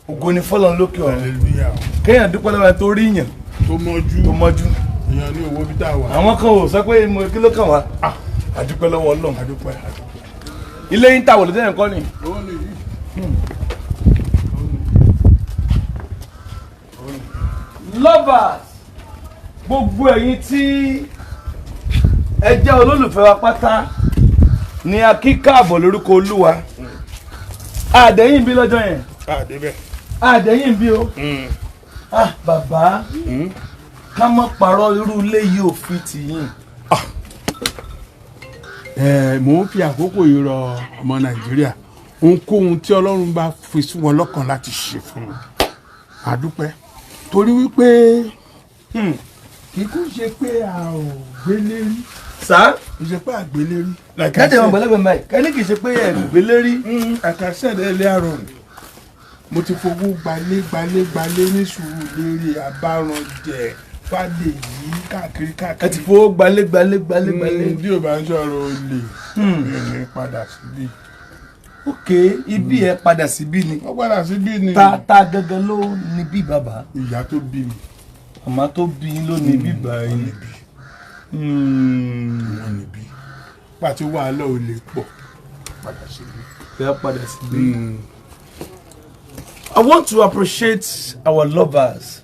ògo ni fọ́lọ́run lókè ọ̀run. hallelujah. Kéèyàn dúpẹ́ lọ́wọ́ tó rí yàn. Tó mọ́jú. Èèyàn ní owó bí tá a wà. Àwọn kan ò sọ pé kí ló kàn wá. Àdúpẹ́ lọ́wọ́ Ọlọ́run. Àdúpẹ́. Ilé yín tàwọ̀ lóde nǹkan ni. Ó ní yìí. Lovers, gbogbo ẹ̀yin tí ẹ jẹ́ olólùfẹ́ wa pátá ni a kí káàbọ̀ lórúkọ Olúwa. Àdẹ̀yìn bí lọ́jọ́ yẹn. Àdébẹ̀. Àdẹ̀yìn bí o. Bàbá ká má parọ́ irú ilé yìí ò fi tì yín. Mò ń fi àkókò yìí rọ ọmọ Nàìjíríà ohunkóhun tí Ọlọ́run bá fi sí wọn lọ́kàn láti ṣe fún wọn. Àdúpẹ́ torí wípé kíkú ṣe pé a ò gbélé rí. Sá? Kì í ṣe pé a gbélé rí. Kẹ́tẹ̀ wọn gbẹ́lẹ́gbẹ̀ báyìí kẹ́ni kì í ṣe pé ẹ̀ gbélé rí. Àkàṣẹ́dẹ̀ ilé àrùn mo ti fowó gbalé ní Sùúrùlérè Abáranjẹ Fàdé yìí káàkiri. Ẹ ti fowó gbalé. Bí o bá ń sọ̀rọ̀ olè ní padà síbí. Ok, ibi ẹ padà síbí ni. Ó padà síbí ni. Ta gangan ló ní bí bàbá. Ìyá tó bí mi. Màmá tó bí ló ní bí báyìí. Wọ́n ní bí. Pàtí wàhálà ò lè pọ̀ padà síbí. Fẹ́ padà síbí. I want to appreciate our lovers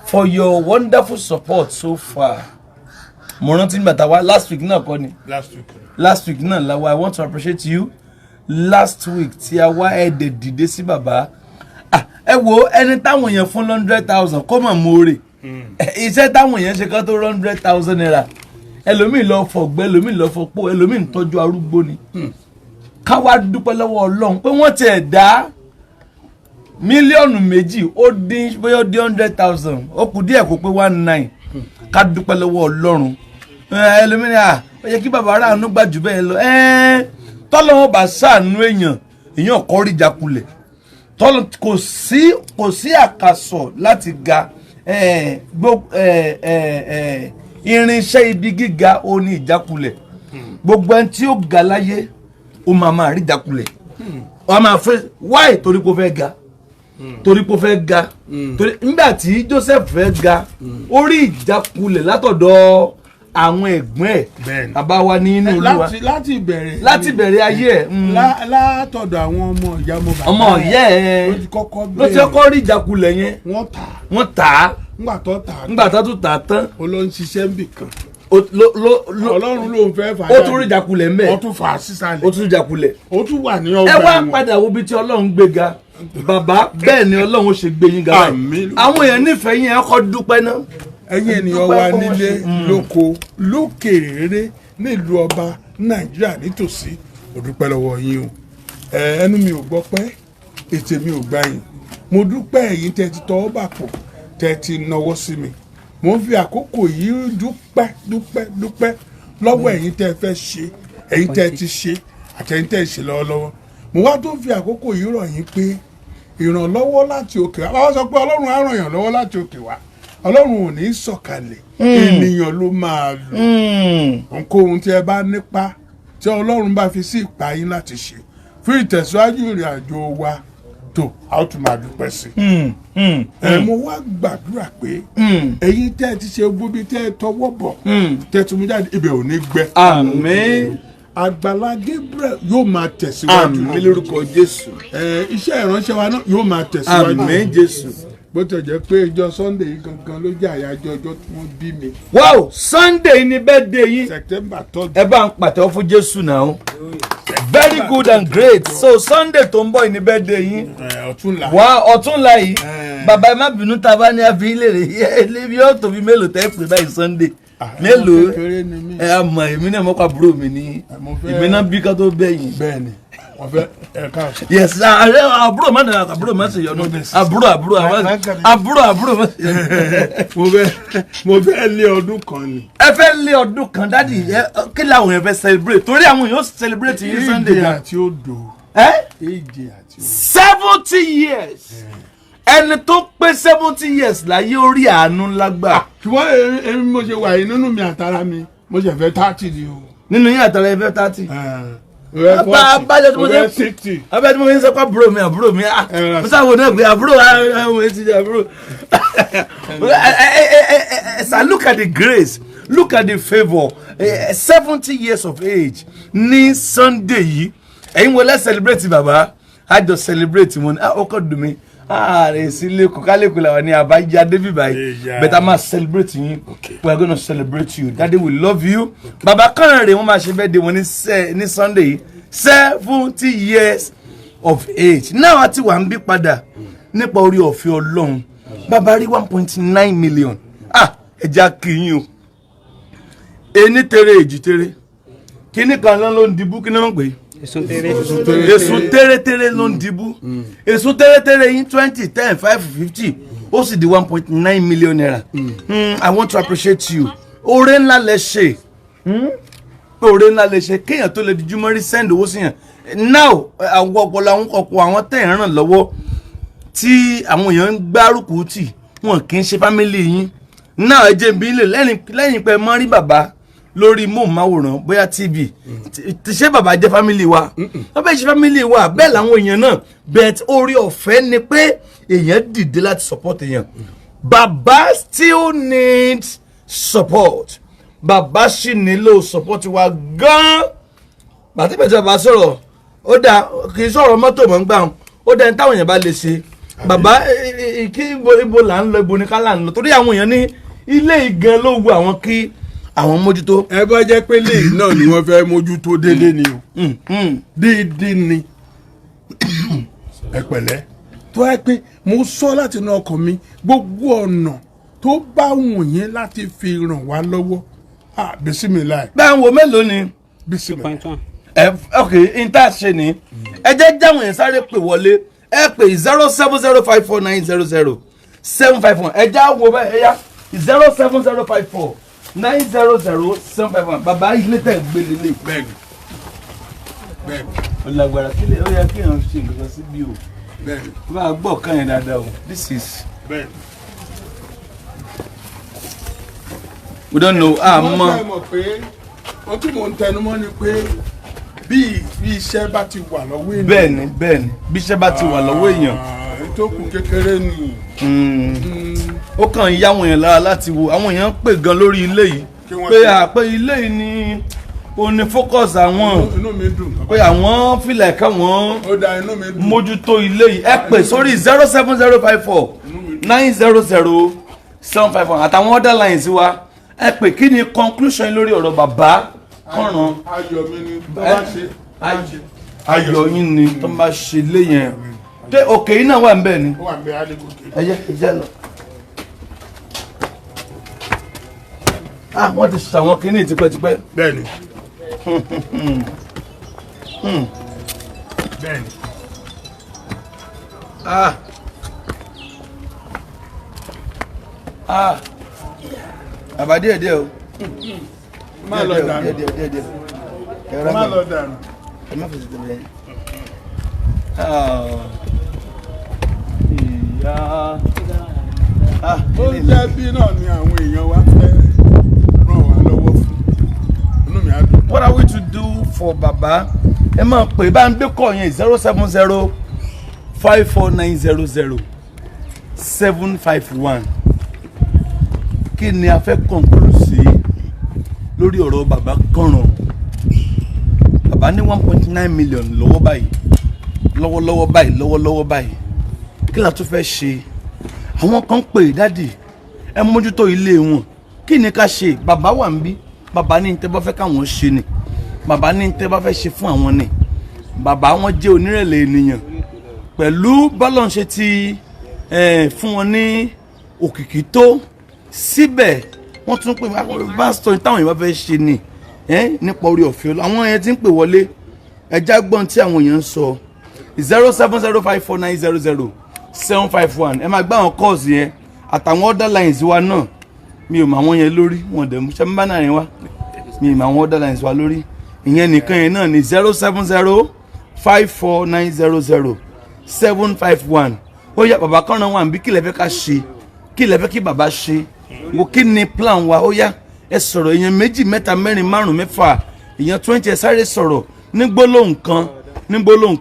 for your wonderful support so far. Mo rántí nígbà tá a wá last week náà kọ́ ni. Last week náà la wá. I want to appreciate you. Last week tí a wá ẹ̀dẹ̀ dìde sí bàbá. Ẹ wo ẹni táwọn èèyàn fún 100,000 kó mà mórè. Iṣẹ́ táwọn èèyàn ṣe kán tó 100,000 naira. Ẹlòmíì lọ fọ̀gbẹ́, ẹlòmíì lọ fọpó, ẹlòmíì ń tọ́jú arúgbó ni. Ká wá dúpẹ́ lọ́wọ́ Ọlọ́run pé wọ́n tiẹ̀ dá mílíọ̀nù méjì ó dín bóyá ó dín 100,000 ó kù díẹ̀ kó pé 19. Ká dúpẹ́ lọ́wọ́ Ọlọ́run. Ẹlòmíì ni ó yẹ kí bàbá aráàánú gbà jù bẹ́ẹ̀ lọ. Tọ́lọ́wọ́ bá ṣàánú èèyàn kọ́ rí jakulẹ̀. Kò sí àkàsọ̀ láti ga irinṣẹ́ ibi gíga ó ní ìjákulẹ̀. Gbogbo ẹni tí ó ga láyé ó máa rí jakulẹ̀. Wọ́n máa fẹ́ wáì torí kó fẹ́ ga. Torí nígbà tí Joseph fẹ́ ga ó rí ìjákulẹ̀ látọ̀dọ̀ àwọn ẹ̀gbọ́n ẹ̀ bàbá wa ní inú Olúwa láti bẹ̀rẹ̀ ayé ẹ̀ látọ̀dọ̀ àwọn ọmọ ìyá ẹ̀ ló ti kọ́kọ́ rí ìjákulẹ̀ yẹn wọ́n tà á ńgbà tó tún tà á tán olóhùn ṣiṣẹ́ ń bì kan Ọlọ́run ló ń fẹ́ fà á ó tún rí ìjákulẹ̀ ńbẹ̀ ó tún fà á sísàlẹ̀ ó tún rí ìjákulẹ̀ ó tún wà ní ọgbà ẹ wá padà wo bí tí Ọlọ́run gbé ga bàbá bẹ́ẹ̀ ni Ọlọ́run ó ṣe gbé yín ga báyìí àwọn èèyàn nífẹ̀ẹ́ yín ẹ kọ́ dúpẹ́ náà. Ẹ̀yin ènìyàn wa nílé lóko lókèrèrè nílùú ọba Nàìjíríà nítòsí mo dúpẹ́ lọ́wọ́ yín o ẹnu mi ò gbọ́ pẹ́ ètè mi ò gbà yín mo dúpẹ́ ẹ̀yin tẹ́ ti tọwọ́ bà pọ̀ tẹ́ ti nawọ́ sí mi mo ń fi àkókò yìí dúpẹ́ lọ́wọ́ ẹ̀yin tẹ́ fẹ́ ṣe ẹ̀yin tẹ́ ti ṣe àti ẹ̀yin tẹ́ ṣe lọ́wọ́lọ́wọ́ mo wá tó fi àkókò yìí rọ̀ yín pé ìrànlọ́wọ́ láti òkè wá báwa sọ pé Ọlọ́run á ràn yàn lọ́wọ́ láti òkè wá Ọlọ́run ò ní sọ̀kalẹ̀ ènìyàn ló máa lò ohunkóhun tí ẹ bá nípa tí Ọlọ́run bá fi sí ìpá yín láti ṣe fún ìtẹ̀síwájú ìrìn àjò wa tó a ó tún máa dúpẹ́ sí i. Mo wá gbàdúrà pé ẹ̀yin tẹ́ ẹ ti ṣe gbóbi tẹ́ ẹ tọwọ́ bọ̀ tẹ́ ẹ tún mú jáde ibẹ̀ ò ní gbẹ. Àmín. Agbala Gabriel yóò máa tẹ̀síwájú. Àmín lórúkọ Jésù. Iṣẹ́ ìránṣẹ́ wa náà yóò máa tẹ̀síwájú. Àmín Jésù. Bó tẹ̀ jẹ́ pé ìjọ Sunday yìí gangan ló jẹ́ àyájọ́ ọjọ́ tí wọ́n bí mi. Wow, Sunday ni birthday yín. September 3rd. Ẹ bá ń pàtẹ́wọ́ fún Jésù náà. Very good and great. So Sunday tó ń bọ̀ ní birthday yín. Ọ̀túnla. Wá ọ̀túnla yìí. Bàbá ẹ má bínú tá a bá ní àfi ilé rẹ̀ ẹlẹ́bi yóò tóbi mélòó tẹ́ pè báyìí Sunday. Mélòó ẹ mọ̀ èmi náà mọ́kọ́ àbúrò mi ní èmi náà bí ká tó bẹ́yìn. Bẹ́ẹ̀ni. Ọ̀fẹ́ ẹ̀ka ọ̀sẹ̀. Yes, àbúrò má dàgbà àbúrò má ṣe yọnu àbúrò má ṣe yọnu. Mo fẹ́ lé ọdún kan ni. Ẹ fẹ́ lé ọdún kan dádì kí làwọn èèyàn fẹ́ celebrate torí àwọn èèyàn celebrate yín Sunday. Èjì àti odò. Èjì àti odò. 70 years. Ẹni tó pé 70 years láyé orí àánú ńlá gbà. Ṣùgbọ́n èmi mo ṣe wà yìí nínú mi àtàrà mi mo ṣe fẹ́ 30 ni o. Nínú yín àtàrà ẹ fẹ́ 30. abájọ tí mo ṣe abájọ tí mo ṣe ń sọ pé àbúrò mi mo sáwọn náà gbé àbúrò sir, look at the grace, look at the favour. 70 years of age ní Sunday yìí ẹ̀yin wọlé celebrate bàbá a jọ celebrate wọn ọkọ̀ dùn mí rẹ̀ sí lẹ́kọ̀ọ́ kálẹ̀kọ̀ làwọn ní àbájá débi báyìí but a máa celebrate yín we are gonna celebrate you. Daddy we love you. Bàbá Karan rẹ̀ wọ́n máa ṣe birthday wọn ní Sunday yìí 70 years of age. Now àti wà ń bí padà nípa orí ọ̀fẹ́ Ọlọ́run bàbá rí 1.9 million ẹja kìíyìn o ení tere èjì tere kíní kan ló ń dìbú kíní ló ń pè èso tere ló ń dìbú èso tere yín 20 10 5 50 ó sì di 1.9 million naira. I want to appreciate you. Oore ńlá lẹ ṣe oore ńlá lẹ ṣe kéèyàn tó lè dijú mọ́rí send owó sí yàn now àwọn ọ̀pọ̀lọpọ̀ àwọn tẹ̀ ń ràn lọ́wọ́ tí àwọn èèyàn ń gbárùkù tì wọn kì í ṣe family yín náà ẹ jẹ́ bí lè lẹ́yìn pé mọ́ rí bàbá lórí móhùnmáwòrán bóyá tv ṣé bàbá jẹ́ family wa wọ́n fẹ́ ṣe family wa bẹ́ẹ̀ làwọn èèyàn náà bet orí ọ̀fẹ́ ni pé èèyàn dìde láti support èèyàn bàbá still needs support bàbá sì nílò support wa gan-an bàtí bẹ̀tẹ̀ bàbá sọ̀rọ̀ ó dà kì í sọ̀rọ̀ mọ́tò mọ́ ń gbà ó dà ní táwọn èèyàn bá lè ṣe bàbá kí ibo là ń lọ ibo ní ká là ń lọ torí àwọn èèyàn ní ilé ìgan ló wu àwọn kí àwọn mójútó. ẹ bá jẹ́ pé léyìí náà ni wọ́n fẹ́ mójútó déédéé ni o déédéé ni ẹ pẹ̀lẹ́ tó wáyé pé mo sọ láti inú ọkàn mi gbogbo ọ̀nà tó bá wọ̀nyẹn láti fi ràn wá lọ́wọ́ bisimilayi. bẹ́ẹ̀ wo mélòó ni. bisimilayi. ok inta ṣe ni ẹ jẹ́ jáwọn yẹn sáré pè wọlé ẹ pè 07054900751 ẹ já wo bẹ́ẹ̀ ẹ yá 07054900751 bàbá ilé tẹ̀ gbélé lè. bẹ́ẹ̀ni bẹ́ẹ̀ni. ọ̀làgbàrà kílẹ̀ ó yẹ kí èèyàn ṣe nǹkan sí bí o. bẹ́ẹ̀ni. bá a gbọ́ kan yẹn dáadáa o this is. bẹ́ẹ̀ni. we don't know wọ́n fẹ́ mọ̀ pé wọ́n tún mọ̀ ń tẹnumọ́ ni pé bí iṣẹ́ bá ti wà lọ́wọ́ èèyàn. bẹ́ẹ̀ni bí iṣẹ́ bá ti wà lọ́wọ́ èèyàn. ètò kù kékeré ni. ó kàn yá àwọn èèyàn lára láti wo àwọn èèyàn pè gan lórí ilé yìí pé ilé yìí ni ó ní focus àwọn pé àwọn fìlà káwọn mójútó ilé yìí ẹ pè sórí 07054900751 àtàwọn other lines wa ẹ pè kí ni conclusion lórí ọ̀rọ̀ bàbá Karan. ayọ̀ mi ni tó bá ṣe. ayọ̀ yín ni tó bá ṣe lé yẹn tẹ òkè yìí náà wà ń bẹ̀ ni. ó wà ń bẹ alégòkè. ẹ jẹ́ lọ. wọ́n ti ṣàwọn kínní tipẹ́tipẹ́. bẹ́ẹ̀ni. bẹ́ẹ̀ni. àbá díẹ̀ o. má lọ dànù. má lọ dànù. ẹ má fèsì tẹ̀lé yẹn. ó jẹ́ bí náà ni àwọn èèyàn wa fẹ́ ràn wá lọ́wọ́ fún inú mi á dùn. What are we to do for baba? ẹ máa pè bá ń gbé kọ́ yẹn 07054900751 kí ni a fẹ́ conclude sí lórí ọ̀rọ̀ baba Karan. Baba ní 1.9 million lọ́wọ́ báyìí lọ́wọ́lọ́wọ́ báyìí kí la tún fẹ́ ṣe àwọn kan pè dádì ẹ mójútó ilé wọn kí ni ká ṣe bàbá wà ń bí bàbá ní tẹ́ bá fẹ́ káwọn ṣe ni bàbá ní tẹ́ bá fẹ́ ṣe fún àwọn ni bàbá wọn jẹ́ onírẹ̀lẹ̀ ènìyàn pẹ̀lú bọ́lọ́n ṣe ti fún wọn ní òkìkí tó síbẹ̀ wọ́n tún pè pásítọ̀ táwọn èèyàn bá fẹ́ ṣe ni nípa orí ọ̀fẹ́ àwọn èèyàn ti ń pè wọlé ẹja gbọ́n tí àwọn èèyàn ń sọ 07054900751 ẹ máa gbá àwọn calls yẹn àtàwọn other lines wa náà mi ò mọ àwọn yẹn lórí wọn dẹ̀ mú ṣe ń bá náà yẹn wá mi ò mọ àwọn other lines wa lórí ìyẹn nìkan yẹn náà ni 07054900751 ó yá bàbá Karan wà níbí kí lẹ fẹ́ ká ṣe kí lẹ fẹ́ kí bàbá ṣe wo kí ni plan wa ó yá ẹ sọ̀rọ̀ èèyàn 2 3 4 5 èèyàn 20 ẹ sáré sọ̀rọ̀ ní gbólóhùn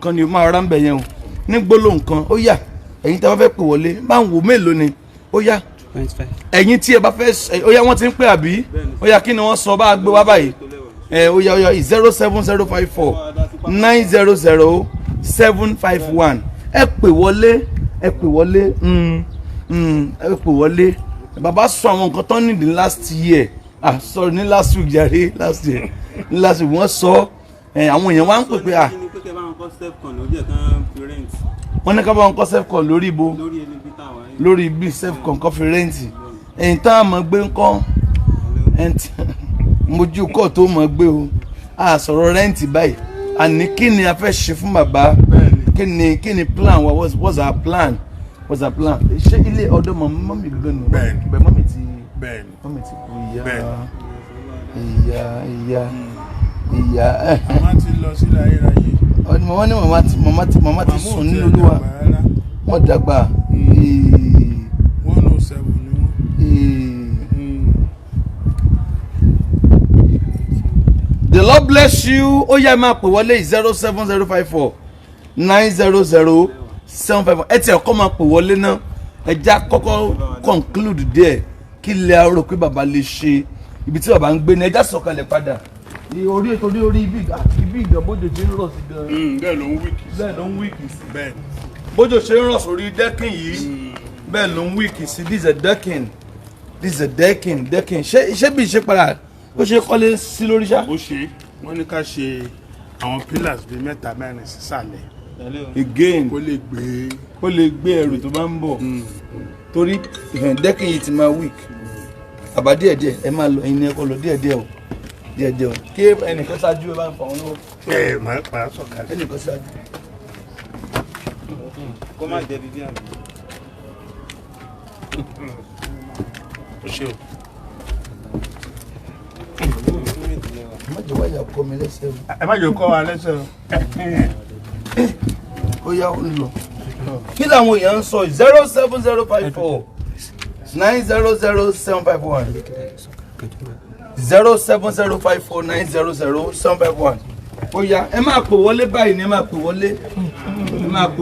kan ni o máa rà ń bẹ̀ yẹn o ní gbólóhùn kan ó yá ẹ̀yin tí a bá fẹ́ pè wọlé máa ń wò mélòó ni ó yá ẹ̀yin tí ẹ bá fẹ́ ó yá wọ́n ti ń pè àbí ó yá kí ni wọ́n sọ bá gbé wá báyìí ó yá 07054 900 751 ẹ pè wọlé bàbá sọ àwọn nǹkan tó nídìí last year sorry ní last week jàre last week wọ́n sọ àwọn èèyàn wá ń pè pé wọ́n ní ká bá wọn kọ́ self-con lórí ibo lórí ibi self-con kọ́ fi rẹ́ǹtì ẹ̀yìn tá a mọ̀ gbé ńkọ́ mojú kọ́ tó mọ̀ gbé o a sọ̀rọ̀ rẹ́ǹtì báyìí àní kí ni a fẹ́ ṣe fún bàbá kí ni plan wa what's our plan ṣé ilé ọ̀dọ̀ mọ́mí gbé nù bẹ́ẹ̀ mọ́mí ti kú ìyá màmá ti lọ sílẹ̀ ayérayé wọ́n ní màmá ti sùn nínú Olúwa wọ́n dàgbà 107 ni wọ́n. The Lord bless you. Ó yá máa pè wọlé 07054 900 751. Ẹ ti ẹ̀kọ́ máa pè wọlé náà. Ẹ já kọ́kọ́ conclude there. Kí lẹ rò pé bàbá lè ṣe ibi tí bàbá ń gbé ní ẹ já sọ̀kalẹ̀ padà. Orí ibi ìgbà bójú ṣe ń rọ̀ sí gan. Bẹ́ẹ̀ ló ń wíkì sí. Bẹ́ẹ̀ bójú ṣe ń rọ̀ sórí dẹ́kìn yìí bẹ́ẹ̀ ló ń wíkì sí. This is a decking. Ṣé bí ìṣe padà ó ṣe kọ́lé sí lórí ṣá. ó ṣe wọ́n ní ká ṣe àwọn pillars bíi 3-4 sísàlẹ̀ again kó lè gbé ẹrù tó bá ń bọ̀ torí dẹ́kìn yìí ti máa weak àbá díẹ̀díẹ̀ ẹ máa lọ ẹ̀yin ní ẹ̀kọ́ lọ díẹ̀díẹ̀ o kí ẹnìkan ṣáájú ẹ bá ń fa wọn lọ́wọ́. máa sọ̀kalẹ̀. ẹnìkan ṣáájú. kó má jẹ bíbí àná. ó ṣe o. má jẹ́ wáyà kọ́ mi lẹ́sẹ̀ o. ẹ má jẹ́ kọ́ wa lẹ́sẹ̀ o. ó yá ó lọ. kí làwọn èèyàn ń sọ 07054 900 751 07054 900 751. ó yá ẹ máa pè wọlé báyìí ni ẹ máa pè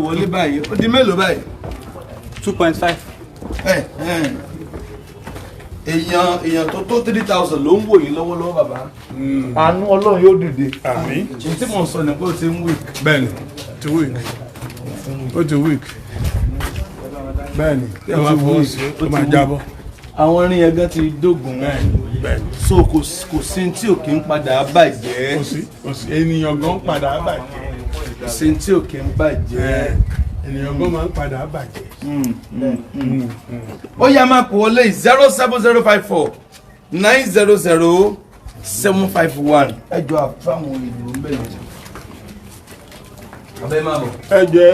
wọlé báyìí ó di mélòó báyìí. 2.5. èèyàn tó 3000 ló ń wò yín lọ́wọ́lọ́wọ́ bàbá àánú Ọlọ́run yóò dìde. àmín. èyí tí mò ń sọ ni pé ó ti ń weak. bẹ́ẹ̀ni ó ti weak bẹ́ẹ̀ni ó máa fọwọ́ sí ó máa jábọ́. àwọn irin yẹn gan ti dógùn bẹ́ẹ̀ni. so kò sí tí ò kí ń padà bàjẹ́. kò sí ènìyàn gan padà bàjẹ́. kò sí tí ò kí ń bàjẹ́. ènìyàn gan máa ń padà bàjẹ́. ó yá máa pò wọlé 07054 900 751. ẹ jọ àfáwọn ìlú ń bẹ̀rẹ̀ jù. abẹ́ máa bọ̀. ẹ jẹ́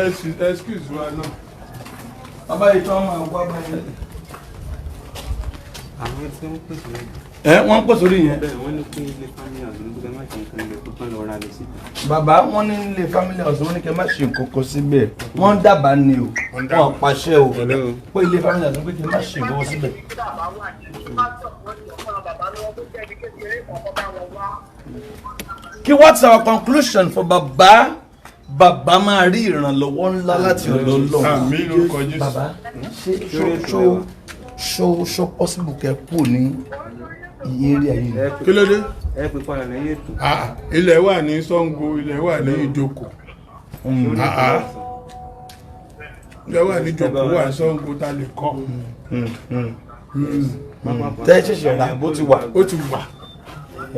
excuse wa náà. bàbá yìí tó máa wá báyìí. àwọn tí wọ́n pèsè rẹ̀. wọ́n pọ̀ sórí yẹn. bẹ́ẹ̀ wọ́n ní pé ilé family house ní kókè má ṣe nǹkan ilé tó kán lọ ra lè síta. bàbá wọn ní ilé family house wọn ní kí ẹ má ṣe nǹkan kan síbẹ̀ wọ́n dábàá ni o wọ́n pàṣẹ o pé ilé family house wọn pé kí ẹ má ṣe nǹkan síbẹ̀. kí what's our conclusion for bàbá máa rí ìrànlọ́wọ́ ńlá láti ọ̀dọ̀ Ọlọ́run. àmín lórúkọ Jésù. bàbá ṣó possible kẹ́ kú ní iye eré ayé rẹ̀. kí ló dé. ẹ pè padà lẹ́yìn ètò. ilẹ̀ wà ní Ṣàngó ilẹ̀ wà ní Ìjòkò. ilẹ̀ wà ní Ìjòkò wà ní Ṣàngó tá a lè kọ́. tẹ́ ṣẹ̀ṣẹ̀ rà bó ti wà. ó ti wà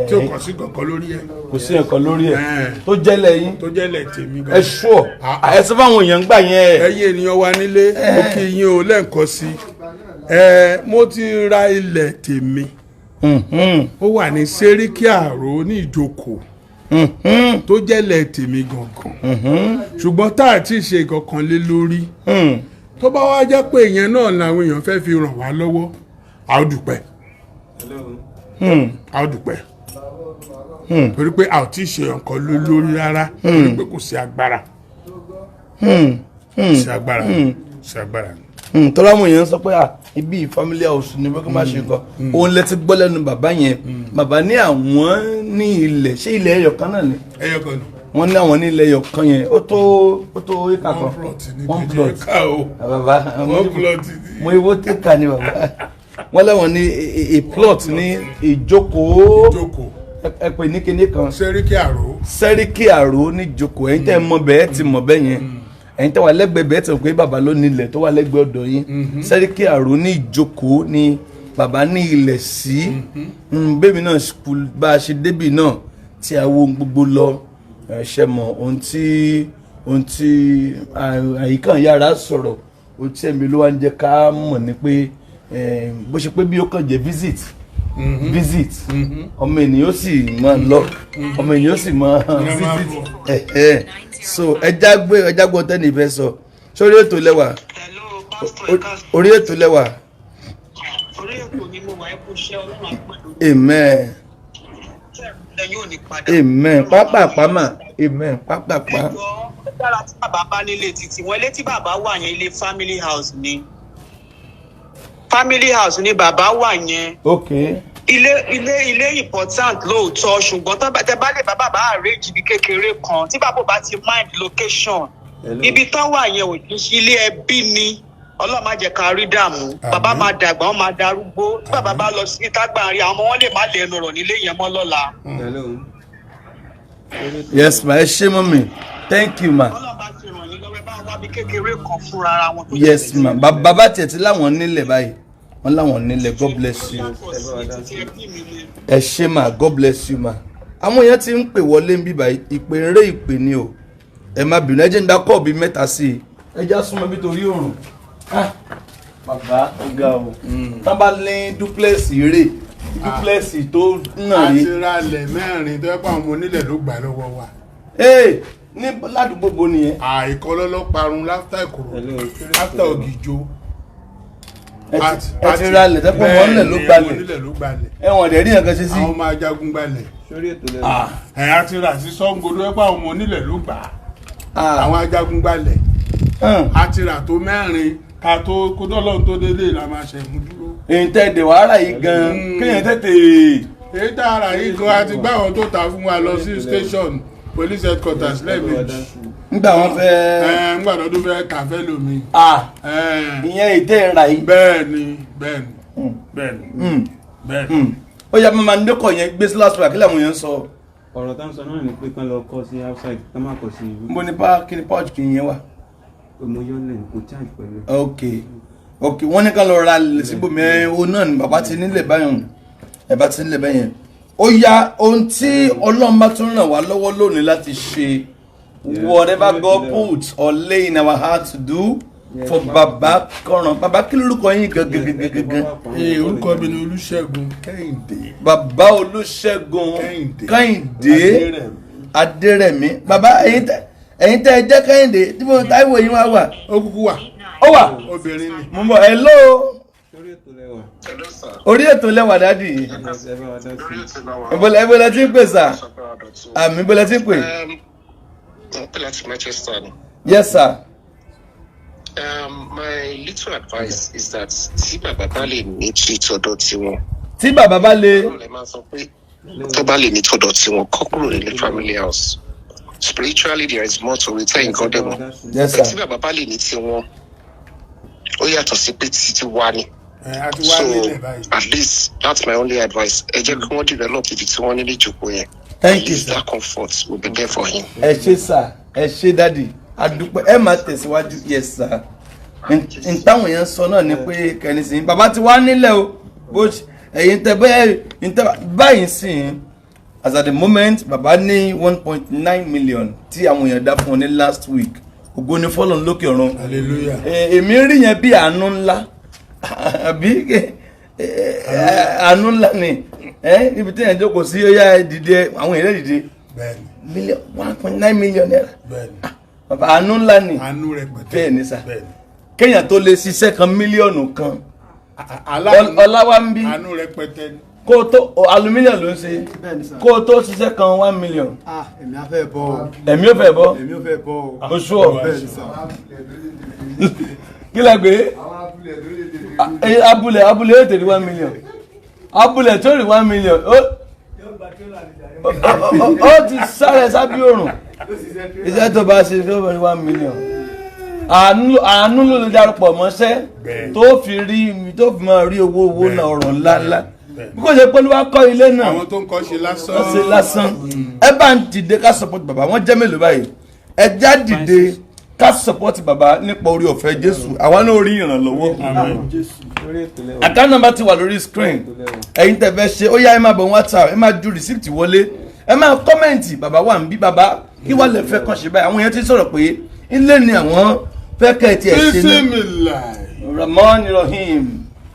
tí o kàn sí kankan lórí ẹ. kò sí nǹkan lórí ẹ tó jẹ́lẹ̀ yín. tó jẹ́lẹ̀ tèmi gan. ẹ ṣọ́ ẹ sọ fáwọn èèyàn gbà yẹn. ẹ̀yin ènìyàn wa nílé mo kí yín o lẹ́ǹkan sí mo ti ra ilẹ̀ tèmi ó wà ní Sẹ́ríkì Àró ní Ìjòkò tó jẹ́lẹ̀ tèmi gangan ṣùgbọ́n tá a ti ṣe kankan lé lórí tó bá wá jẹ́ pé ìyẹn náà làwọn èèyàn fẹ́ fi ràn wá lọ́wọ́ a ó dúpẹ́ a ó dúpẹ́ torí pé a ò tí ì ṣe nǹkan lórí rárá torí pé kò sí agbára sí agbára. tọ́lá àwọn èèyàn sọ pé ibi family house ni wọ́n kí n má ṣe nǹkan òun lẹ ti gbọ́ lẹ́nu bàbá yẹn bàbá ní àwọn ní ilẹ̀ ṣé ilẹ̀ ẹyọ kan náà ni. ẹyọ kan ni. wọ́n ní àwọn nílẹ̀ yọ̀kan yẹn ó tó éka kan one plot bàbá mo ìwó tẹ́ka ni bàbá wọ́n láwọn ní a plot ní ìjókòó ẹ pè ní kinní kan sẹ́ríkì àró ní ìjókòó ẹ̀yin tẹ́ mọ̀ bẹ́ẹ̀ ti mọ̀ bẹ́ẹ̀ yẹn ẹ̀yin tẹ́ wà lẹ́gbẹ̀ẹ́ bẹ́ẹ̀ tẹ̀ pé bàbá ló nílẹ̀ tó wà lẹ́gbẹ̀ẹ́ ọ̀dọ̀ yín sẹ́ríkì àró ní ìjókòó ní bàbá ní ilẹ̀ sí bébí náà bá a ṣe débì náà tí a wo gbogbo lọ ṣe mọ̀ ohun tí àyíká yàrá sọ̀rọ̀ ó tí ẹ̀mí ló wá ń jẹ́ ká mọ̀ ní pé bó ṣe pé bí ó kàn jẹ́ visit ọmọ ènìyàn ó sì máa lọ ọmọ ènìyàn ó sì máa visit so ẹja gbọ́ tẹ́ni ìfẹ́ sọ sórí ètò lẹ́wà orí ètò lẹ́wà. Orí ètò ni mo wà ẹ́ kó ṣẹ́ ọlọ́run àpẹẹrẹ. Amen. Amen. Pápápá mà. Amen. Pápápá. Ẹ̀jọ̀ dára tí bàbá bá nílé títí wọn ilé tí bàbá wà yẹn ilé family house ni. Family house ni bàbá wà yẹn. Okay. Ilé important lóòótọ́ ṣùgbọ́n tẹ́ bá lè bàbá arrange ibi kékeré kan tí bàbá bá ti mind location. Ibi tán wà yẹn ò ní sí ilé ẹbí ni. Ọlọ́run má jẹ́ ká rí dààmú bàbá máa dàgbà wọn máa darúgbó tí bàbá bá lọ sí tágbà rí àwọn ọmọ wọn lè má lè ẹnu ọ̀rọ̀ nílé yẹn mọ́ lọ́la. Yes ma ẹ ṣé mọ́mì thank you ma. Ọlọ́run bá ti ràn yín lọ́wọ́ ẹ bá wá bí kékeré kan fúnra ara wọn. Yes ma bàbá tiẹ̀ ti láwọn nílẹ̀ báyìí wọ́n láwọn nílẹ̀ God bless you. Ẹ ṣé ma God bless you ma. Àwọn èèyàn ti ń pè wọlé ń bí báyìí ìpè eré ìpè ni o ẹ má bínú ẹ jẹ́ ń dá kọ́ọ̀ bíi mẹ́ta sí i ẹ já súnmọ́ bí torí òrùn. Bàbá ọgá o tá bá lé dúpẹ́sì rè dúpẹ́sì tó nà rí. àti ra lẹ̀ mẹ́rin tó yẹ pé àwọn onílẹ̀ ló gbà lọ́wọ́ wa. Ní ládùúgbò bo nìyẹn. Àìkọ́lọ́ ló parun láfítà ìkòrò láfítà ògìjò. ẹ ti ra lẹ̀ tẹ́pọ̀ wọn nílẹ̀ ló gbalẹ̀. Ẹ̀wọ̀n dẹ̀ rí nǹkan ṣe sí. àwọn máa jagun gbalẹ̀. Ẹ̀yà ti rà sí Ṣàngó tó yẹ pé àwọn onílẹ̀ ló gbà. Àwọn ajagun gbalẹ̀. Àti rà tó mẹ́rin ká tó kó dọ́lọ́run tó délé la máa ṣe mú dúró. Èyí tẹ́ dè wàhálà yìí gan kéèyàn tètè. Èyí tá ara yìí gan àti gbá àwọn tó ta fún wa lọ sí station police headquarters lẹ́ẹ̀mejì. Nígbà wọn fẹ́. Nígbà tó fẹ́ kàfẹ́ lomi. Ìyẹn ìtẹ́ ra yìí. Bẹ́ẹ̀ni. Ó yá máa ń dẹ́kọ̀ yẹn gbé sí last week kílẹ̀ àwọn yẹn sọ. Ọ̀rọ̀ tá ń sọ náà ni pé kán lọ kọ́ sí outside ká má kọ́ sí ìlú. Mo ní kí ni pouch kì í yẹn wà. Mo yọ lẹ́nu kò charge pẹ̀lú. Ok wọ́n ní ká lọ ra síbòmí o náà ni bàbá ti nílẹ̀ báyìí ẹ̀bá ti nílẹ̀ báyìí. Ó yá ohun tí Ọlọ́run bá tún ràn wá lọ́wọ́ lónìí láti ṣe whatever God put or lay in our heart to do for bàbá Karan. Bàbá kí lórúkọ yín gangan? Orúkọ mi ni Olúṣẹ́gun Kẹ́hìndé. Bàbá Olúṣẹ́gun Kẹ́hìndé Adérẹ̀mí. Bàbá ẹ̀yin tẹ́ ẹ jẹ́ Kẹ́hìndé tí mo táìwò yín wà. Ó kúkú wà. Ó wà. Obìnrin ni. Mo bọ̀ hello. Orí ètò lẹ́wà dádì. Ìbọ̀lẹ̀ tí ń pè sà. Àmì ìbọ̀lẹ̀ tí ń pè. Yes sir. My little advice is that tí bàbá bá lè ní títọ́dọ̀ tiwọn. Tí bàbá bá lè. Tó bá lè ní tọ́dọ̀ tiwọn kọ́ kúrò nílé family house. Spiritually there is more to retain God demo. Yes sir. Tí bàbá bá lè ní tiwọn ó yàtọ̀ sí pé títí wá ni. So at least that's my only advice. Ẹ jẹ́ kí wọ́n develop ibi tí wọ́n nílé ìjókòó yẹn. Thank you sir. That comfort will be there for him. Ẹ ṣé sir, ẹ ṣé daddy. Adúpẹ́ ẹ máa tẹ̀síwájú. Yes sir. N táwọn yẹn sọ náà ni pé kẹ́ni sìn bàbá ti wá nílẹ̀ o bó ẹ̀yin tẹ báyìí sìn as at the moment bàbá ní 1.9 million tí àwọn èèyàn dá fún ọ ní last week. Ògo ni fọ́lọ́run lókè ọ̀run. Hallelujah. Èmi rí yẹn bí àánú ńlá àbí àánú ńlá ni ibi tí yẹn jókòó sí ó yá dìde àwọn èèyàn dìde. Bẹ́ẹ̀ni. 1.9 million naira. Bẹ́ẹ̀ni. Bàbá àánú ńlá ni. Àánú rẹpẹtẹ. Bẹ́ẹ̀ni sà. Kéèyàn tó lè ṣiṣẹ́ kan mílíọ̀nù kan. Ọláwá ń bí. Àánú rẹpẹtẹ. Kó o tó aluminium ló ń ṣe. Kó o tó ṣiṣẹ́ kan 1 million. Èmi á fẹ́ bọ́ o. Ẹ̀mí ò fẹ́ bọ́. Èmi ò fẹ́ bọ́ o. Oṣù ọ̀. Kí lẹ gbé? Abúlé yóò tẹ̀lé 1 million. Abúlé tó rí 1 million. Ó ti sáré sábí òrùn. iṣẹ́ tó bá ṣe tó bá ní 1 million àánú ló lè darapọ̀ mọ́ṣẹ́ tó fi rí tó fi máa rí owó náà ọ̀rọ̀ ńláńlá bí kò ṣe pé ló wá kọ́ ilé náà àwọn tó ń kọ́ ṣe lásán. wọ́n ṣe lásán ẹ bá ń dìde ká support bàbá wọ́n jẹ́ mélòó báyìí ẹ já dìde ká support bàbá nípa orí ọ̀fẹ́ Jésù àwa náà rí ìrànlọ́wọ́. account number ti wà lórí screen ẹ̀yin tẹ́ fẹ́ ṣe ó yá ẹ máa bọ̀ WhatsApp ẹ máa ju receipt wọlé ẹ máa kọ́mẹ̀ntì bàbá wà ń bí bàbá kí wọ́n lè fẹ́ kàn ṣe báyìí àwọn èèyàn ti sọ̀rọ̀ pé ilé ni àwọn fẹ́ kẹ́ ẹ tiẹ̀ ṣe Bismillah. Rahman Rahim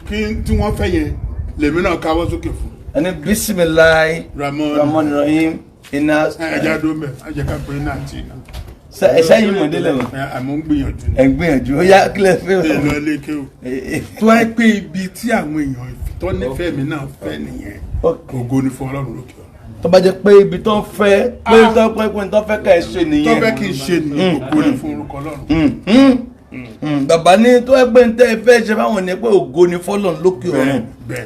kí tí wọ́n fẹ́ yẹn lèmi náà káwọ́ sókè fún. ẹni Bismillah Rahman Rahim iná. ẹja dó mẹ ẹjẹ ká pé iná àti iná. ẹsẹ yìí mọ̀ délẹ̀ wọn. àmọ́ ń gbìyànjú. ẹ ń gbìyànjú ó yá kílẹ̀ fẹ́. ẹ lọ lé ké o. tó ẹ pé ibi tí àwọn èèyàn tó nífẹ̀ẹ́ mi náà fẹ́ nìyẹn ògo ni fún Ọlọ́run lókè ọ̀run. tó bá jẹ́ pé ibi tó ń fẹ́ pé tó fẹ́ ká ẹ ṣe nìyẹn. tó fẹ́ kí n ṣe nìyẹn ògo ni fún orúkọ Ọlọ́run. Bàbá ní tó ẹgbẹ́ ń tẹ́ ẹ fẹ́ ṣe fáwọn ní pé ògo ni fọ́lọ́run lókè ọ̀run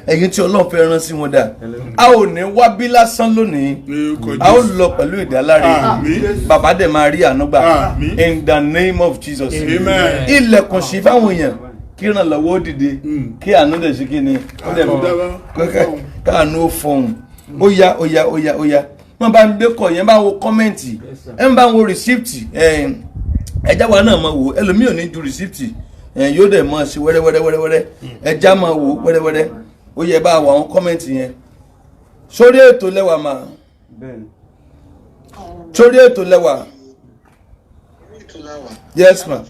ẹ̀yin tí Ọlọ́run fẹ́ rán sí wọn dà a ò ní wá bí lásán lónìí a ó lọ pẹ̀lú ìdáláre bàbá dẹ̀ máa rí àánú gbà in the name of Jesus ilẹ̀kùn sí fáwọn èèyàn kí ìrànlọ́wọ́ dìde kí àánú dẹ̀ sí kí ni káàánú ó fọhùn ó yá wọ́n bá ń gbé kọ̀ yẹn bá ń wo kọ́mẹ́ǹtì ẹ̀ ń bá ń wo rìsíptì ẹja wa náà máa wò ẹlòmíì ò ní ju rìsíptì yóò dẹ̀ máa ṣe wẹ́rẹ́wẹ́rẹ́ ẹja máa wò wẹ́rẹ́wẹ́rẹ́ ó yẹ bá àwọn kọ́mẹ́ǹtì yẹn sórí ètò lẹ́wà mà sórí ètò lẹ́wà yes ma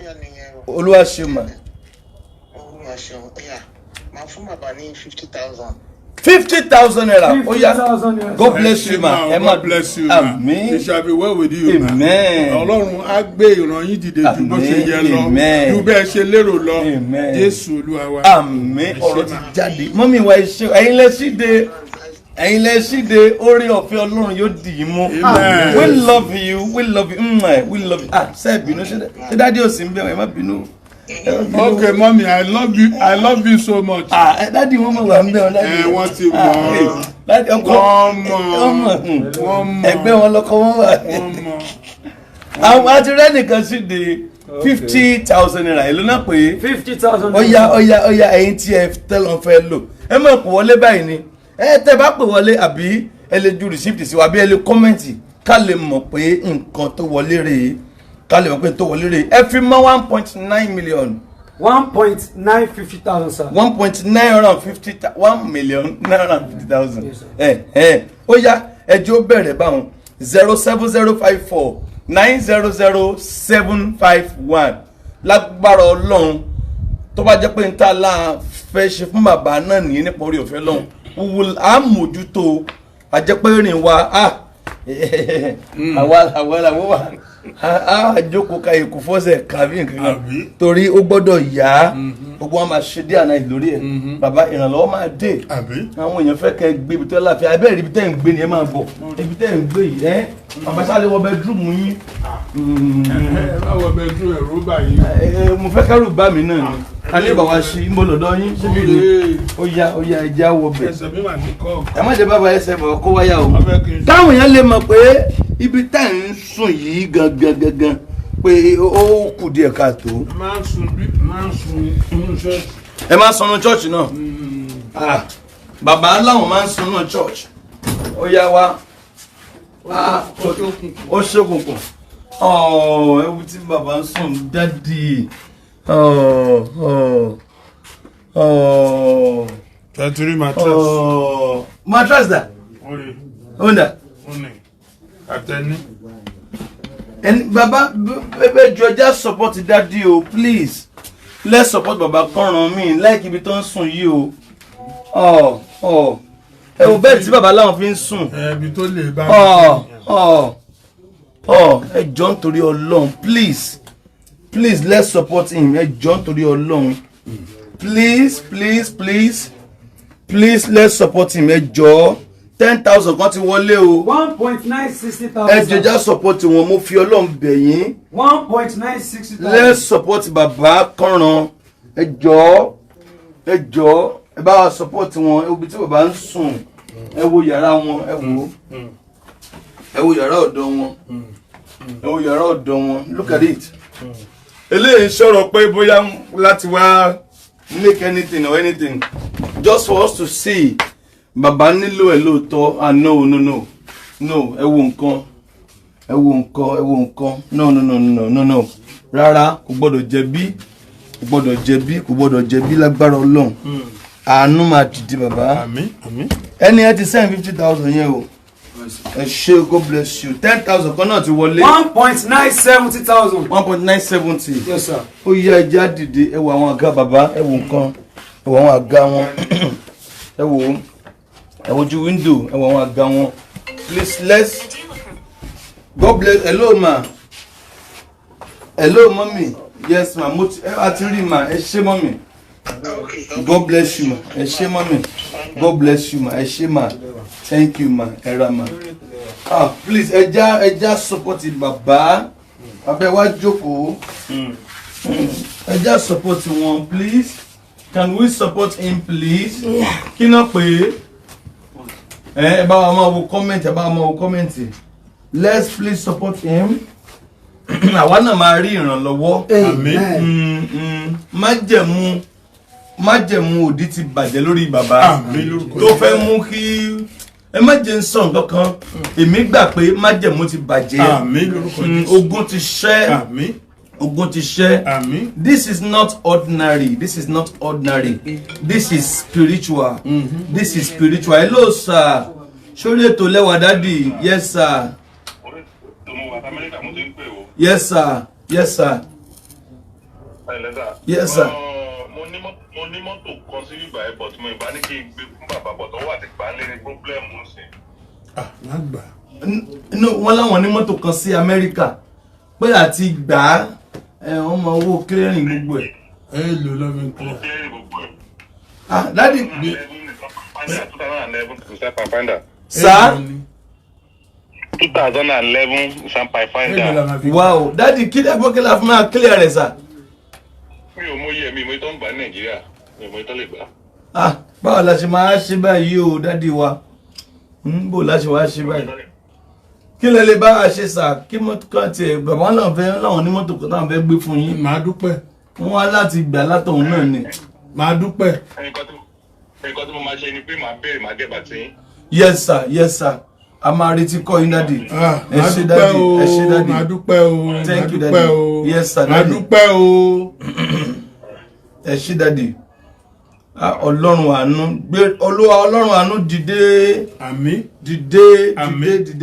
olúwa ṣe mà. máa fún bàbá ní 50,000. 50,000 naira. Oh yeah. God bless you, man. God bless you, man. Amen. It shall be well with you, man. Amen. Ọlọ́run á gbé ìran yín dìde ju bó ṣe yẹ lọ. Ju bẹ́ẹ̀ ṣe lérò lọ. Jésù Olúwa wa. Amen. Ọ̀rọ̀ ti jáde. Mọ́mí wa ṣe ẹ̀yin lẹ síde orí ọ̀fẹ́ Ọlọ́run yóò dì í mú. We love you. We love you. We love you. Ṣé bínú ṣe dáadé òsì ń bẹ̀rẹ̀ ẹ má bínú. Okay, mommy, I love you so much. Daddy, wọ́n mọ̀ wà ń bẹ̀ ọ́ dáadé. Wọ́n ti mọ̀. Wọ́n mọ̀. Ẹgbẹ́ wọn lọ́kọ́ wọ́n wà. Àwọn àti rẹ́ nìkan sí de 50,000 naira èlò náà pé 50,000. Ọya ẹ̀yin tí ẹ tẹ́lọ̀ fẹ́ lò. Ẹ máa pè wọlé báyìí ni. Tẹ́ bá pè wọlé àbí ẹ lè ju receipt sí wa àbí ẹ lè kọ́mẹ̀ntì ká lè mọ̀ pé nǹkan tó wọlé rèé. Ká lè mọ̀ pé tó wọlé rèé. Ẹ fi mọ́ 1.9 million. 1,950,000, sir. 1,950,000. Ó yá ẹjọ́ bẹ̀rẹ̀ báwọn 07054 900 lágbára Ọlọ́run tó bá jẹ́ pé n ta la fẹ́ ṣe fún bàbá náà nìyẹn nípa orí ọ̀fẹ́ Ọlọ́run á mójútó àjẹpẹ́ rìn wa àwa làwọn wà àjókòó ka èkó fọ́sẹ̀ kàbí nǹkan torí ó gbọ́dọ̀ yá gbogbo wọn máa ṣe dé àná ìlórí ẹ̀ bàbá ìrànlọ́wọ́ máa dé àwọn èèyàn fẹ́ kẹ́ gbé ibi tó láàfin abẹ́rẹ́ ibi tẹ́ ń gbé ni ẹ máa bọ̀ ibi tẹ́ ń gbé yìí bàbá sáré wọ bedroom yín. wọ bedroom ẹ̀rọ báyìí. mo fẹ́ kẹ́rù bá mi náà ni alẹ́ bàbá ṣe ń bọ̀ lọ́dọ̀ yín síbi ni ó yá ẹja wọ bẹ̀. ẹsẹ̀ mi wà ní kọ́. ẹ má jẹ́ bàbá ẹsẹ̀ bọ̀ kó wáyà o táwọn èèyàn lè mọ̀ pé ibi tá à ń sùn yìí gangan pé ó kù díẹ̀ káàtó. máa ń sun inú ṣọ́ọ̀ṣì. ẹ máa ń sọnù church náà bàbá láwọn máa ń sọnù church ó yá wa ó ṣókùnkùn ewu tí bàbá ń sùn dádì tẹ́tìrì mattress. mattress da. ó ń dà. Atẹni. And Baba, baby, Georgia support daddy o, please. Let's support Baba Karan mi, like ibi tó ń sùn yìí o. Ẹ wo bẹ́ẹ̀ tí bàbá láwọn fi ń sùn. Ibi tó lè bá ẹ jọ̀ọ́ nítorí Ọlọ́run, please. Please, let's support him. Ẹ jọ̀ọ́ nítorí Ọlọ́run. Please, let's support him. Ẹ jọ̀ọ́. 10,000 kan ti wọlé o. 1,960,000. ẹ jọjá support wọn mo fi Ọlọ́run bẹ̀ yín. 1,960,000. let's support bàbá Karan. ẹ jọ̀ọ́ ẹ bá wa support wọn ibi tí bàbá ń sùn ẹ wo yàrá wọn ẹ wo yàrá ọ̀dọ̀ wọn ẹ̀wọ̀n yàrá ọ̀dọ̀ wọn look at it eléyìí sọ̀rọ̀ pé bóyá láti wá make anything or anything just for us to see bàbá nílò ẹ̀ lóòótọ́ no ẹ wo nǹkan no rárá kò gbọ́dọ̀ jẹ̀bi lágbára Ọlọ́run àánú máa dìde bàbá ẹni ẹ ti send 50,000 yẹn o ẹ ṣé God bless you 10,000 kan náà ti wọlé 1.970,000 1.970 yes sir ó yá ẹja dìde ẹ wo àwọn àga bàbá ẹ wo nǹkan ẹ wo àwọn àga wọn ẹ wo ojú window ẹ wo àwọn àga wọn please let's God bless hello ma hello mommy yes ma mo ti àti rí ma ẹ ṣé mommy God bless you ma ẹ ṣé mommy God bless you ma ẹ ṣé ma thank you ma ẹ ra ma please ẹja support bàbá abẹ wá jókòó ẹja support wọn please can we support him please kí náà pé ẹ bá wa máa wo comment let's please support him àwa náà máa rí ìrànlọ́wọ́ májẹ̀mú òdì ti bàjẹ́ lórí bàbá tó fẹ́ mú kí ẹ má jẹ́ ń sọ nǹkan kan èmi gbà pé májẹ̀mú ti bàjẹ́ ogun ti ṣẹ́ this is not ordinary this is spiritual hello sir sórí ètò lẹ́wà dádì yes sir yes sir mo ní mọ́tò kan sí ìgbà ẹ̀ but mo ìbá ní kí n gbé fún bàbá bọ̀ tó wà ti gbà lé ní pọ́blẹ́mù sí. lágbà. wọ́n láwọn ní mọ́tò kan sí Amẹ́ríkà pé àti gbà á wọ́n máa owó clearing gbogbo ẹ̀. ẹ lò lọ́mọ nǹkan. dádì. 2011 sá. 2011 Sampai Finder. Wow, dádì kí lè bọ́ kí la fún máa clear rẹ̀ sá. Mi ò mọyì mi tó ń gbà Nàìjíríà mi ò mọyì tó lè gbà. Báwo la ṣe máa ṣe báyìí o dádì wa bó la ṣe wá ṣe báyìí kí lẹ lè bá a ṣe sá kí mọ́tò kan tiẹ̀ bàbá náà fẹ́ láwọn ní mọ́tò kan náà fẹ́ gbé fún yín. Màá dúpẹ́. Wọ́n wá láti gbà látọ̀hún náà ni. Màá dúpẹ́. Nǹkan tí mo máa ṣe ni pé màá béèrè màá gẹ̀bà tí. Yes sir a máa retí kọ́ yín dádì. Ẹ ṣé dádì ẹ ṣé dádì. Màá dúpẹ́ o. Thank you dádì. Yes sir dádì. Màá dúpẹ́ o. Ẹ ṣé dádì. Ọlọ́run àánú gbé Ọlọ́run àánú dìde. Àmín. Dìde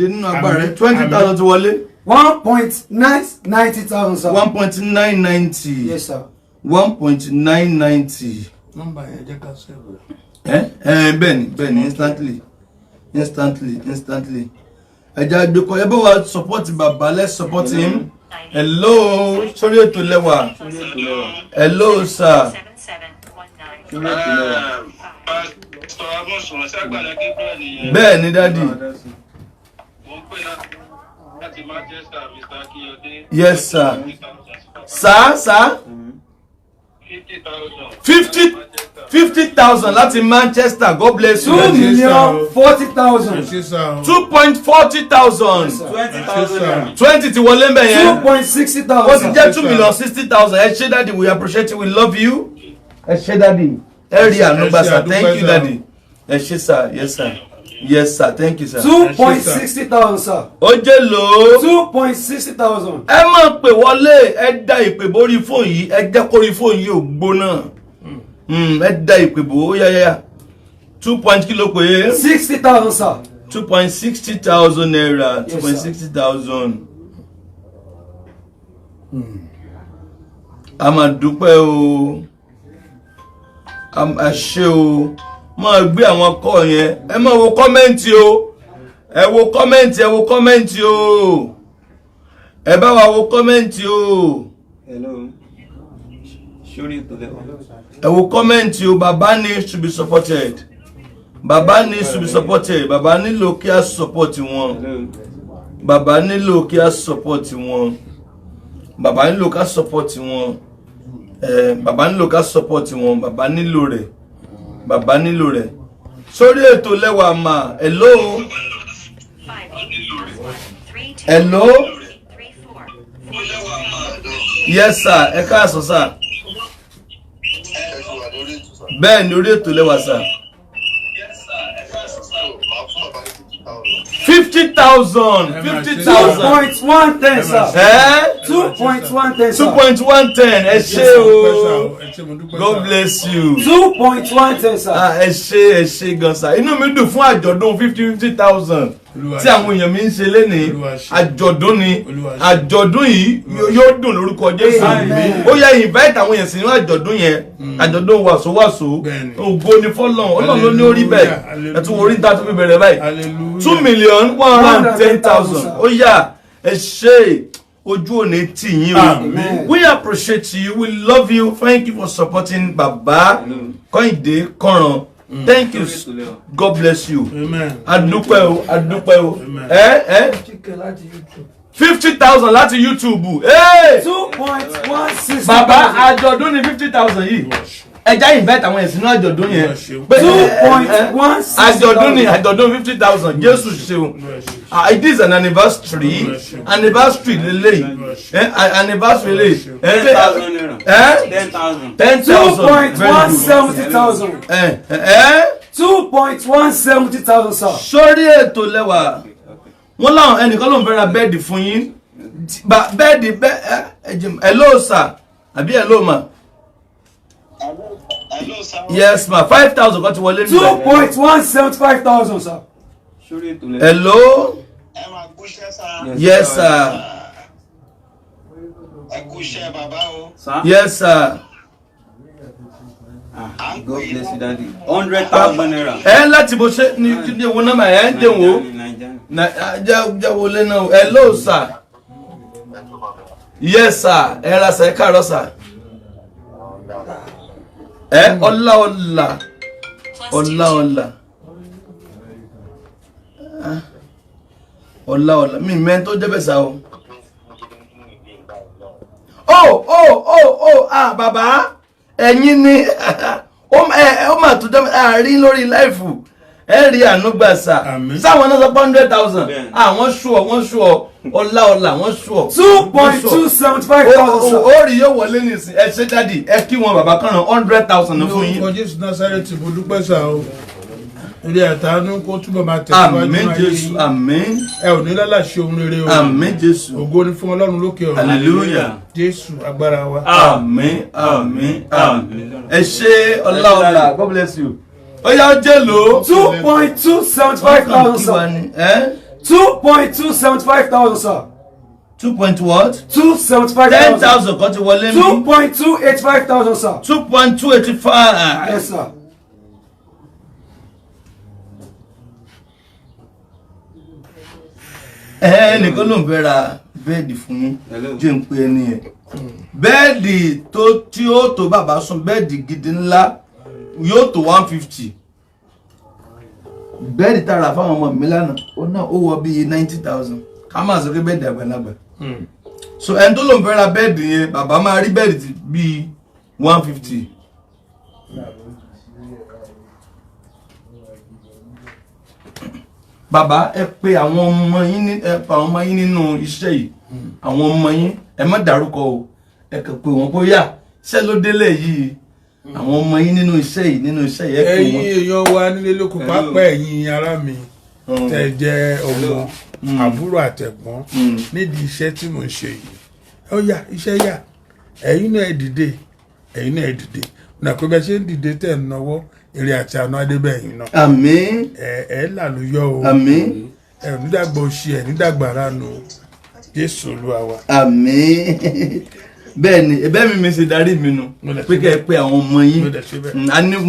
nínú agbára rẹ̀ 20,000 ti wọlé. 1.990,000 sir. 1.990. Yes sir. 1.990. Nọ́mbà yẹn jẹ́ ká sẹ́wọ̀. Bẹ́ẹ̀ni instantly. Ẹja gbẹ́kọ̀ ẹ bá wa support bàbá let's support him. Hello sórí ètò lẹ́wà. Hello sir. Bẹ́ẹ̀ni dádì. Yes sir. Sir. 50,000 láti Manchester. God bless you. 2,040,000. 2.40,000. 20 ti wọlé mbẹ yẹn. 2.60,000. Ó ti jẹ́ 2,060,000. Ẹ ṣé daddy, we appreciate you, we love you. Ẹ ṣé daddy. Ẹ rí ànúgbà sir, thank you daddy. Ẹ ṣé sir, yes sir, thank you sir. 2.60,000 sir. Ó jẹ́ lò. 2.60,000. Ẹ máa pè wọlé, ẹ dá ìpè borí fóònù yìí, ẹ jẹ́ kórí fóònù yìí ò gbóná. Ẹ dá ìpè bò ó yáyá. 2 kilo pé. 60,000 sir. 2.60,000 naira. Yes, 2.60,000. A máa dúpẹ́ o. A ṣé o. Máa gbé àwọn kọ́ yẹn. Ẹ máa wo kọ́mẹ́ǹtì o. Ẹ wo kọ́mẹ́ǹtì o. Ẹ bá wa wo kọ́mẹ́ǹtì o. Hello. Surely to the Ẹ wo kọ́mẹ́ǹtì o. Bàbá ni should be supported. Bàbá nílò kí a support wọn. Bàbá nílò kí a support wọn. Bàbá nílò ká support wọn. Bàbá nílò rẹ̀. Sórí ètò lẹ́wà mà. Hello. Yes sir, ẹ káàsán sir. Bẹ́ẹ̀ ni orí ètò lẹ́wà sir. 50,000. 2.110 sir. 2.110 sir. 2.110. Ẹ ṣé o. God bless you. 2.110 sir. Ẹ ṣé gan sir. Inú mi dùn fún àjọ̀dún 50,000 tí àwọn èèyàn mi ń ṣe lénìí. Àjọ̀dún ni. Àjọ̀dún yìí yóò dùn lórúkọ Jésù. Ó yẹ invite àwọn èèyàn sínú àjọ̀dún yẹn. Àjọ̀dún wàsówàsó. Ògo ni fọ́lọ́run. Ọlọ́run ló ní orí bẹ́ẹ̀. Ẹ tún orí ta tó fi bẹ̀rẹ̀ báyìí. 2,110,000. Ó yá ẹ ṣé ojú òní tì yín o. We appreciate you. We love you. Thank you for supporting Baba Kọ́hìndé Karan. Thank you. God bless you. Adúpẹ́ o, adúpẹ́ o. 50,000 láti YouTube. 2.16. Bàbá àjọ̀dún ni 50,000 yìí. Ẹja invite àwọn ẹ̀sìn náà àjọ̀dún yẹn. 2.16. Àjọ̀dún ni àjọ̀dún 50,000. Jésù ṣeun. It is an anniversary. Anniversary lele. Anniversary lele. 10,000. 2.170,000. 2.170,000 sir. Sórí ètò lẹ́wà. Wọ́n láwọn ẹnìkan ló ń fẹ́ ra bẹ́ẹ̀dì fún yín. Bẹ́ẹ̀dì hello sir. Àbí hello ma. Hello, sir. Yes ma. 5,000 kan ti wọlé níbẹ̀. 2.175,000 sir. Hello. Ẹ máa kúṣẹ́ sá. Yes sir. Ẹ kúṣẹ́ bàbá o. Yes sir. God bless you, daddy. 100,000 naira. Láti bó ṣe ní kíni owó náà ẹ̀ ń dẹ̀wò. Jẹ́ wọlé náà. Hello sir. Yes sir. Ẹ ra sẹ́ káàárọ̀ sir. Ọlá mi mẹ́rin tó jẹ́ bẹ́ẹ̀ sá o. Bàbá ẹ̀yin ni ó mà tó jẹ́ àárín lórí láìfù ẹ rí ànúgbà sá. Sáwọn náà sọ pé 100,000. Wọ́n ṣù ọ́ ọlá wọ́n ṣù ọ́. 2.275,000 sir. Ó rí yóò wọlé nìsín ẹ ṣe dádì ẹ kí wọn bàbá Karan 100,000 fún yín. Ọjọ́ Jésù Násárẹ́tì mo dúpẹ́ sá o. Ilé àtàánú kó túbọ̀ máa tẹ̀síwájú. Àmín Jésù, àmín. Ẹ ò ní lálàṣẹ ohun rere o. Àmín Jésù. Ògo ni fún Ọlọ́run lókè ọ̀run. Hallelujah. Jésù agbára wa. Àmín. Ẹ ṣé ọlá. God bless you. Ó yá jẹ́ lò. 2.275,000 sir. 2.275,000 sir. 2 point what? 275,000. 10,000 kan ti wọlé mi. 2.285,000 sir. 2.285. Yes sir. Nìkan ló ń fẹ́ ra bẹ́ẹ̀dì fún yín. Jẹ́ ń pe ẹni yẹn. Bẹ́ẹ̀dì tí ó tó bàbá sùn bẹ́ẹ̀dì gidi ńlá yóò tó 150. Bẹ́ẹ̀dì tààrà fáwọn ọmọ mi lánàá ó wọ bíi 90,000. Ká máa sọ pé bẹ́ẹ̀dì àgbàlagbà. So ẹni tó ló ń fẹ́ ra bẹ́ẹ̀dì yẹn bàbá máa rí bẹ́ẹ̀dì bíi 150. Bàbá ẹ pè àwọn ọmọ yín nínú iṣẹ́ yìí. Àwọn ọmọ yín ẹ má dárúkọ o. Ẹ kàn pè wọ́n bóyá ṣé ló délé yìí. Àwọn ọmọ yín nínú iṣẹ́ yìí ẹ pè wọ́n. Ẹ̀yin èèyàn wa nílé lóko pápá ẹ̀yin ará mi tẹ́ jẹ́ ọmọ àbúrò àtẹ̀gbọ́n nídìí iṣẹ́ tí mò ń ṣe yìí. Ó yá iṣẹ́ yá ẹ̀yin náà ẹ dìde. Nà pé bẹ́ẹ̀ ṣe ń dìde tẹ̀ ń náwó èrè àti àná adébẹ̀yìn náà. Àmín. Ẹ làlùyọ o. Àmín. Ẹ nídàgbà òṣì ẹ nídàgbà ránu Jésù Olúwa wa. Àmín. Bẹ́ẹ̀ni ẹ̀bẹ̀ mi ṣe darí mi nu pé kẹ́ ẹ pé àwọn ọmọ yín.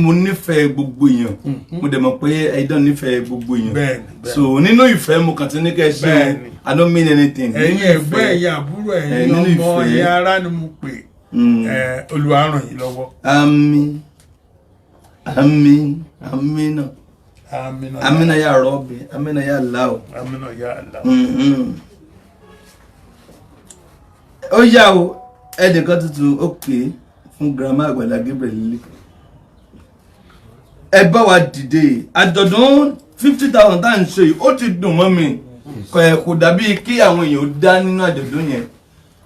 Mo nífẹ̀ẹ́ gbogbo èèyàn. Mo dẹ̀ mọ̀ pé ẹ̀dán nífẹ̀ẹ́ gbogbo èèyàn. So nínú ìfẹ́ mo kàn ti ní kẹ́ ẹ ṣe I don't mean anything. Ẹ̀yin ẹ̀gbọ́n ẹ̀yin àbúrò ẹ̀yin ọmọ ẹ̀yin ará ni mo pè. Olúwa ràn yín lọ́wọ́. Àmín. Amina ya Rabbi, Amina ya Allah. Amina ya Allah. Ó yá o, ẹnìkan tuntun okay fún grandma Agbala Gabriel lílé. Ẹ bá wa dìde, àjọ̀dún 50,000 tá ń ṣe yìí, ó ti dùn mọ́ mi. Kò dàbí kí àwọn èèyàn dá nínú àjọ̀dún yẹn.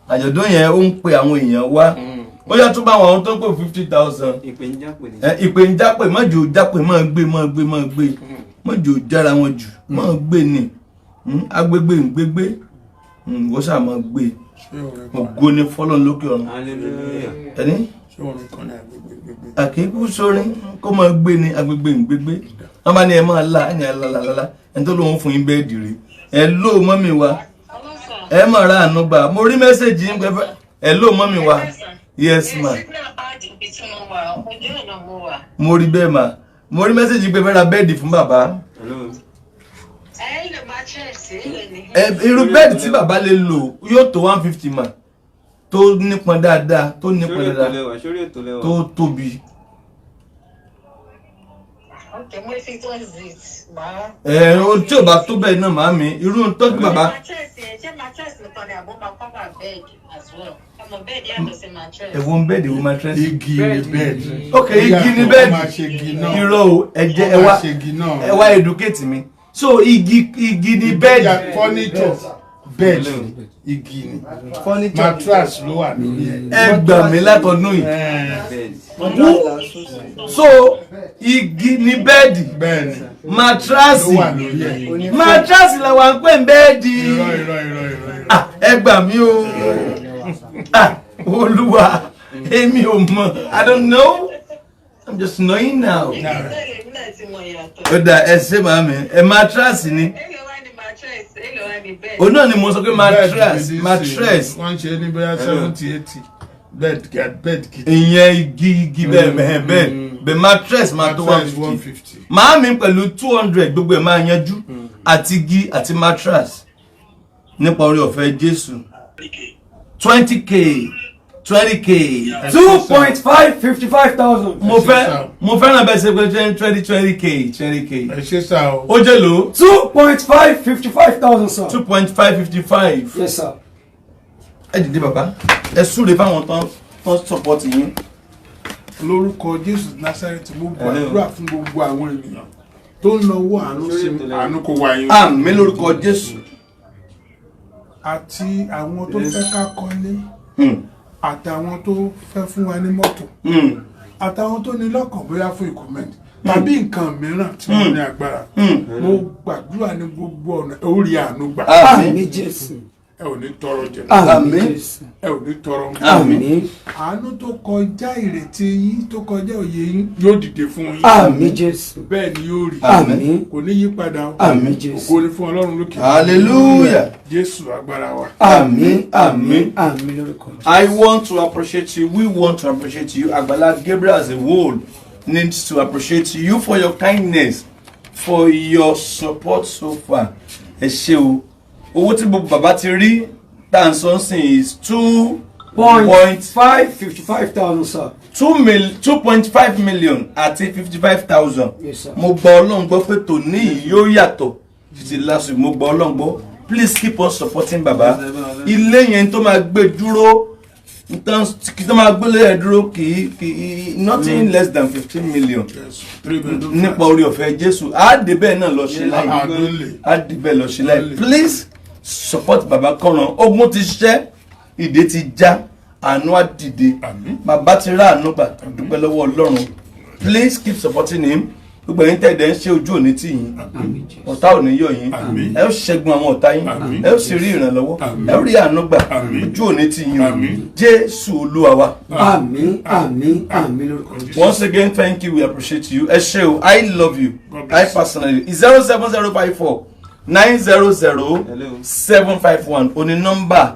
àjọ̀dún yẹn ó ń pe àwọn èèyàn wá ó yá tún bá àwọn tó ń pè 50,000 ìpè ń jápè mọ́jò jápè mọ́ gbé mọ́jò jára wọn jù mọ́ gbé ni agbègbè ń gbégbé wọ́n ṣáà mọ́ gbé ògo ni fọ́lọ́run lókè ọ̀run ẹni àkíkú sórin kó mọ́ gbé ni agbègbè ń gbégbé wọ́n bá ní ẹ máa la ẹni alalala ẹni tó lóun fún yín bẹ́ẹ̀dì rè ẹ ló mọ́mì wa ẹ mọ̀ ra àánú gbà mo rí mẹ́sẹ̀jì yín pẹ́pẹ́ ẹ ló mọ́mì wa yes ma mo rí bẹ́ẹ̀ ma mo rí mẹ́sẹ̀jì pé fẹ́ ra bẹ́ẹ̀dì fún bàbá irú bẹ́ẹ̀dì tí bàbá lè lò yóò tó 150 ma tó nípọn dáadáa tó tóbi. O tí ò bá tó bẹ́ẹ̀ náà màá mi irú tọ́jú bàbá. Ẹ̀wọ̀n bẹ́ẹ̀dì wo mattress. Igi ni bẹ́ẹ̀dì. Ok, igi ni bẹ́ẹ̀dì. Irọ́ o ẹ wá educate mi. So igi ni bẹ́ẹ̀dì. Furniture bed igi ni. Mattress ló wà lórí ẹ̀. Ẹ gbà mí látọdún yìí. So igi ni bẹ́ẹ̀dì. Bẹ́ẹ̀ni. Mattress ló wà lórí ẹ̀. Mattress la wà ń pè ń bẹ́ẹ̀dì. Irọ́. Ẹ gbà mí o. Olúwa èmi ò mọ̀ I don't know I'm just knowing now. Ó dà ẹ ṣe màmí ẹ mattress ni. O náà ni mo sọ pé mattress. Wọ́n ṣe ní bóyá 70-80 bed kit. Ìyẹn igi bẹ́ẹ̀ mattress máa tó 150. Màámi pẹ̀lú 200 gbogbo ẹ̀ máa yanjú àti igi àti mattress nípa orí ọ̀fẹ́ Jésù. 20K 2.5 55,000. Mo fẹ́ràn bẹ́ẹ̀ ṣe pé 20K. Ẹ ṣe sá o. Ó jẹ́ lò. 2.5 55,000 sir. 2.555. Yes sir. Ẹ dìde bàbá ẹ súre fáwọn tán support yín. Lórúkọ Jésù Násárẹ́tì mo gbàdúrà fún gbogbo àwọn ènìyàn tó ń lọ́wọ́ àánú kó wá yín. Àmín lórúkọ Jésù. Àti àwọn tó fẹ́ ká kọ́lé àtàwọn tó fẹ́ fún wa ní mọ́tò àtàwọn tó ní lọ́kàn bóyá fún ìkọ́mẹ́ntì tàbí nǹkan mìíràn tí wọ́n ní agbára mo gbàdúrà ní gbogbo ọ̀nà orí àánú gbà. Àmín Jésù. Ẹ ò ní tọrọ jẹ. Àmín. Ẹ ò ní tọrọ. Àmín. Àánú tó kọjá ìrètí yín tó kọjá òye yín yóò dìde fún yín. Àmín Jésù. Bẹ́ẹ̀ ni yóò rí. Àmín. Kò ní yí padà. Àmín Jésù. Ògo ni fún Ọlọ́run lókè. Hallelujah. Jésù agbára wa. Àmín. Àmín. Àmín lórúkọ Jésù. I want to appreciate you. We want to appreciate you. Agbala Gabriel as a whole needs to appreciate you for your kindness, for your support so far. Ẹ ṣé o. Owó tí bàbá ti rí Dansonsin is 2.5 55,000 sir. 2.5 million àti 55,000. Yes sir. Mo gbọ́ Ọlọ́run gbọ́ pé tòní yóò yàtọ̀ títí last week mo gbọ́ Ọlọ́run gbọ́. Please keep on supporting baba. Ilé yẹn tó máa gbé dúró tó máa gbé lẹ́yìn dúró kì í nothing less than 15 million. Nípa orí ọ̀fẹ́ Jésù á dé bẹ́ẹ̀ náà lọ ṣe láì. Á dé bẹ́ẹ̀ lọ ṣe láì. Please support baba Karan. Ogun ti ṣẹ́ ìdè ti já àánú á dìde. Bàbá ti rà àánú gbà dúpẹ́ lọ́wọ́ Ọlọ́run. Please keep supporting him. Gbogbo ẹ̀yin tẹ̀dẹ̀ ń ṣe ojú òní tì yín ọ̀tá ò ní yọ̀ yín ẹ ó ṣẹ́gun àwọn ọ̀tá yín ẹ ó sì rí ìrànlọ́wọ́ ẹ ó rí àánú gbà ojú òní tì yín o Jésù Olúwa wa. Àmín. Àmín. Àmín lórúkọ Jésù. Once again thank you, we appreciate you. Ẹ ṣé o, I love you. I personally 07054 900-751 oní nọ́mbà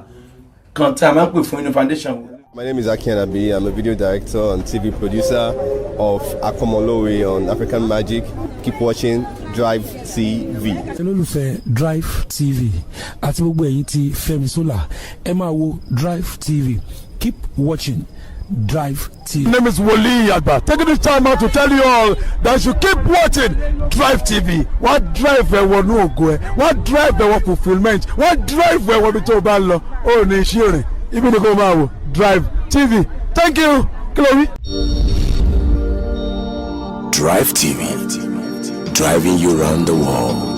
kan tí a máa ń pè fún inú foundation. My name is Aki Anabi. I'm a video director and TV producer of Akomolowe on African Magic. Keep watching Drivetv. olólùfẹ́ Drivetv àti gbogbo ẹ̀yin tí Fẹ́mi Sola ẹ máa wo Drivetv. Keep watching Drivetv. My name is Wole Agba. Taking this time out to tell you all that you keep watching Drivetv. What drive ẹ̀wọ̀n ní ògo ẹ̀? What drive ẹ̀wọ̀n fulfilment? What drive ẹ̀wọ̀n bí tó bá lọ? Ó ní iṣẹ́ rìn. Ibi ni kò máa wò Drivetv. Thank you. Chloe. Drivetv. Driving you around the world.